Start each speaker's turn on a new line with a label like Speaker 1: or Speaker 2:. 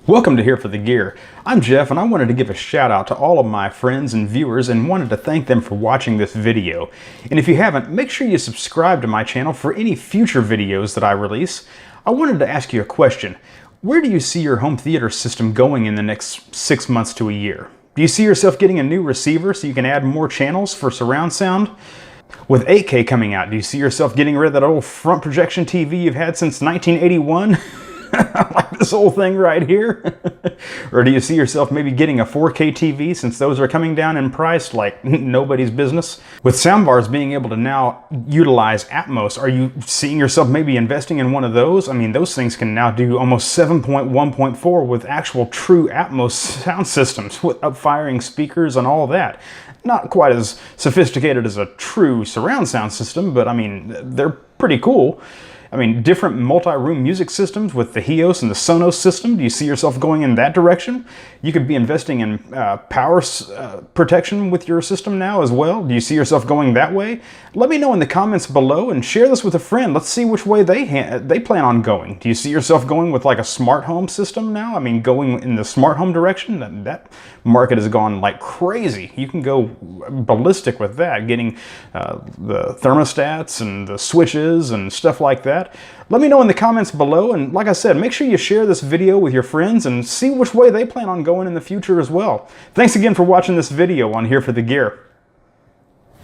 Speaker 1: Welcome to Here for the Gear. I'm Jeff and I wanted to give a shout out to all of my friends and viewers and wanted to thank them for watching this video. And if you haven't, make sure you subscribe to my channel for any future videos that I release. I wanted to ask you a question. Where do you see your home theater system going in the next 6 months to a year? Do you see yourself getting a new receiver so you can add more channels for surround sound? With 8K coming out, do you see yourself getting rid of that old front projection TV you've had since 1981? Like this whole thing right here? Or do you see yourself maybe getting a 4K TV since those are coming down in price like nobody's business? With soundbars being able to now utilize Atmos, are you seeing yourself maybe investing in one of those? I mean, those things can now do almost 7.1.4 with actual true Atmos sound systems with up-firing speakers and all that. Not quite as sophisticated as a true surround sound system, but I mean, they're pretty cool. I mean, different multi-room music systems with the Heos and the Sonos system. Do you see yourself going in that direction? You could be investing in power protection with your system now as well. Do you see yourself going that way? Let me know in the comments below and share this with a friend. Let's see which way they plan on going. Do you see yourself going with like a smart home system now? I mean, going in the smart home direction? That market has gone like crazy. You can go ballistic with that, getting the thermostats and the switches and stuff like that. Let me know in the comments below, and like I said, make sure you share this video with your friends and see which way they plan on going in the future as well. Thanks again for watching this video on Here for the Gear.